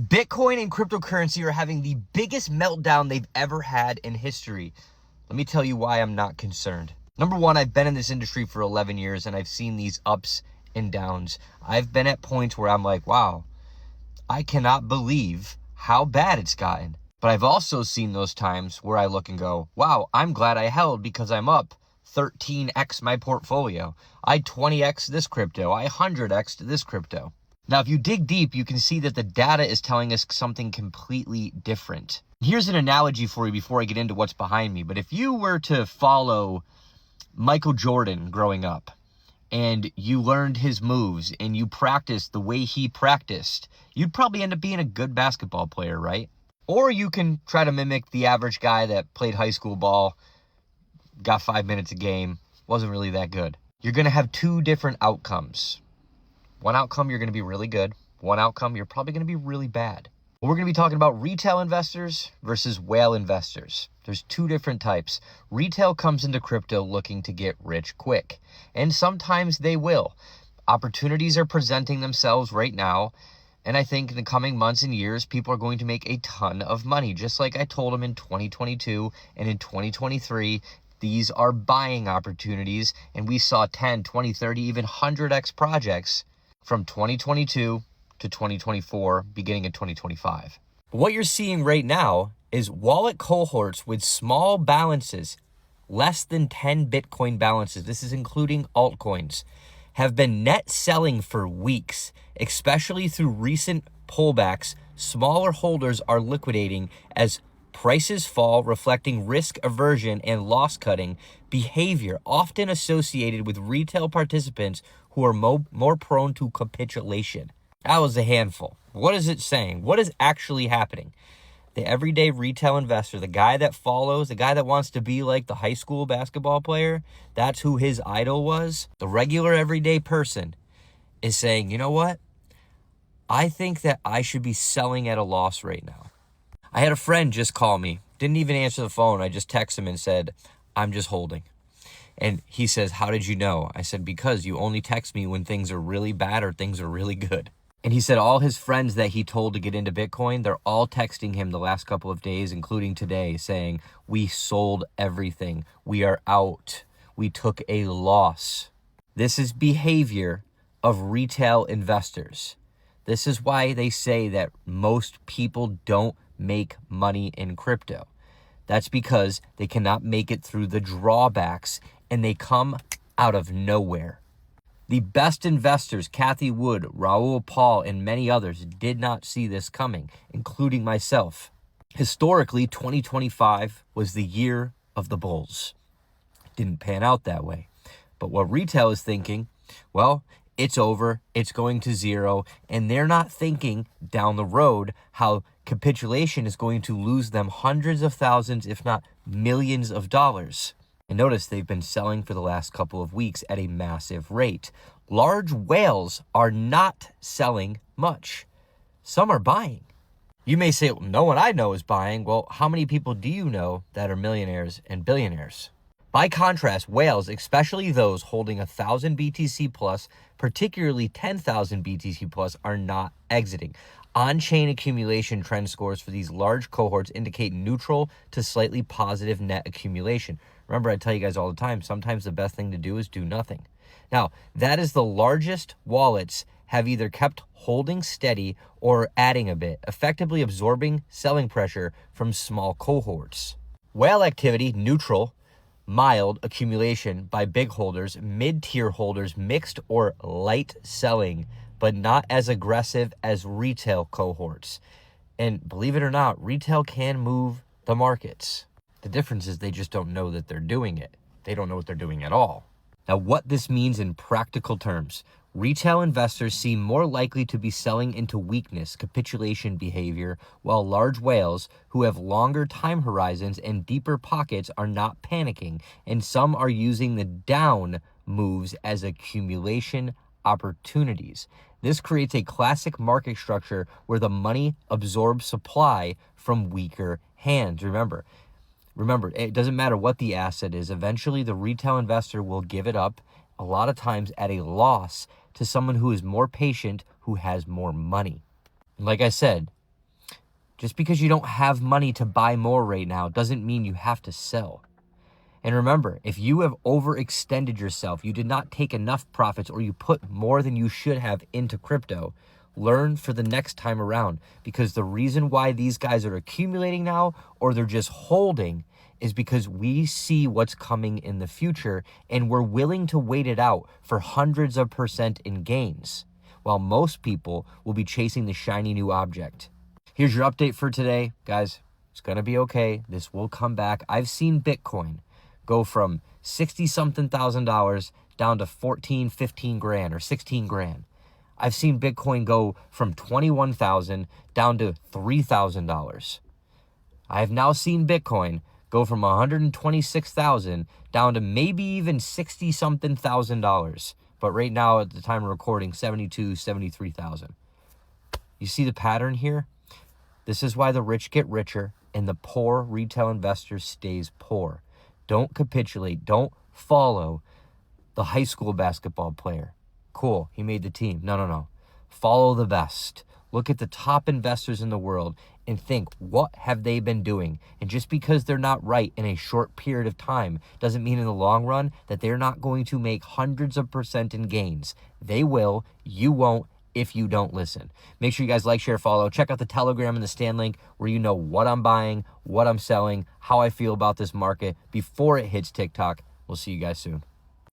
Bitcoin and cryptocurrency are having the biggest meltdown they've ever had in history. Let me tell you why I'm not concerned. Number one, I've been in this industry for 11 years and I've seen these ups and downs. I've been at points where I'm like, wow, I cannot believe how bad it's gotten. But I've also seen those times where I look and go, wow, I'm glad I held because I'm up 13x my portfolio. I 20x this crypto. I 100x this crypto. Now, if you dig deep, you can see that the data is telling us something completely different. Here's an analogy for you before I get into what's behind me. But if you were to follow Michael Jordan growing up and you learned his moves and you practiced the way he practiced, you'd probably end up being a good basketball player, right? Or you can try to mimic the average guy that played high school ball, got 5 minutes a game, wasn't really that good. You're going to have two different outcomes. One outcome, you're going to be really good. One outcome, you're probably going to be really bad. We're going to be talking about retail investors versus whale investors. There's two different types. Retail comes into crypto looking to get rich quick, and sometimes they will. Opportunities are presenting themselves right now, and I think in the coming months and years, people are going to make a ton of money. Just like I told them in 2022 and in 2023, these are buying opportunities, and we saw 10, 20, 30, even 100x projects from 2022 to 2024, beginning in 2025. What you're seeing right now is wallet cohorts with small balances, less than 10 Bitcoin balances, this is including altcoins, have been net selling for weeks, especially through recent pullbacks. Smaller holders are liquidating as prices fall, reflecting risk aversion and loss cutting behavior often associated with retail participants who are more prone to capitulation. That was a handful. What is it saying? What is actually happening? The everyday retail investor, the guy that follows, the guy that wants to be like the high school basketball player, that's who his idol was. The regular everyday person is saying, you know what? I think that I should be selling at a loss right now. I had a friend just call me, didn't even answer the phone. I just texted him and said, I'm just holding. And he says, how did you know? I said, because you only text me when things are really bad or things are really good. And he said all his friends that he told to get into Bitcoin, they're all texting him the last couple of days, including today, saying, we sold everything. We are out. We took a loss. This is behavior of retail investors. This is why they say that most people don't make money in crypto. That's because they cannot make it through the drawbacks and they come out of nowhere. The best investors, Cathie Wood, Raoul Pal, and many others did not see this coming, including myself. Historically, 2025 was the year of the bulls. It didn't pan out that way. But what retail is thinking, well, it's over, it's going to zero, and they're not thinking down the road how capitulation is going to lose them hundreds of thousands, if not millions of dollars. And notice they've been selling for the last couple of weeks at a massive rate. Large whales are not selling much. Some are buying. You may say, well, no one I know is buying. Well, how many people do you know that are millionaires and billionaires? By contrast, whales, especially those holding 1,000 BTC plus, particularly 10,000 BTC plus, are not exiting. On-chain accumulation trend scores for these large cohorts indicate neutral to slightly positive net accumulation. Remember, I tell you guys all the time, sometimes the best thing to do is do nothing. Now, that is the largest wallets have either kept holding steady or adding a bit, effectively absorbing selling pressure from small cohorts. Whale activity, neutral, mild accumulation by big holders, mid-tier holders, mixed or light selling, but not as aggressive as retail cohorts. And believe it or not, retail can move the markets. The difference is they just don't know that they're doing it. They don't know what they're doing at all. Now, what this means in practical terms, retail investors seem more likely to be selling into weakness, capitulation behavior, while large whales who have longer time horizons and deeper pockets are not panicking, and some are using the down moves as accumulation opportunities. This creates a classic market structure where the money absorbs supply from weaker hands. Remember, it doesn't matter what the asset is. Eventually, the retail investor will give it up, a lot of times at a loss, to someone who is more patient, who has more money. And like I said, Just because you don't have money to buy more right now doesn't mean you have to sell. And remember, if you have overextended yourself, you did not take enough profits, or you put more than you should have into crypto, learn for the next time around. Because the reason why these guys are accumulating now, or they're just holding, is because we see what's coming in the future, and we're willing to wait it out for hundreds of % in gains, while most people will be chasing the shiny new object. Here's your update for today. Guys, it's going to be okay. This will come back. I've seen Bitcoin go from 60-something thousand dollars down to 14, 15 grand or 16 grand. I've seen Bitcoin go from 21,000 down to $3,000. I have now seen Bitcoin go from 126,000 down to maybe even 60-something thousand dollars. But right now, at the time of recording, 72, 73,000. You see the pattern here? This is why the rich get richer and the poor retail investor stays poor. Don't capitulate. Don't follow the high school basketball player. Cool, he made the team. No. Follow the best. Look at the top investors in the world and think, what have they been doing? And just because they're not right in a short period of time doesn't mean in the long run that they're not going to make hundreds of % in gains. They will. You won't if you don't listen. Make sure you guys like, share, follow. Check out the Telegram and the Stan link where you know what I'm buying, what I'm selling, how I feel about this market before it hits TikTok. We'll see you guys soon.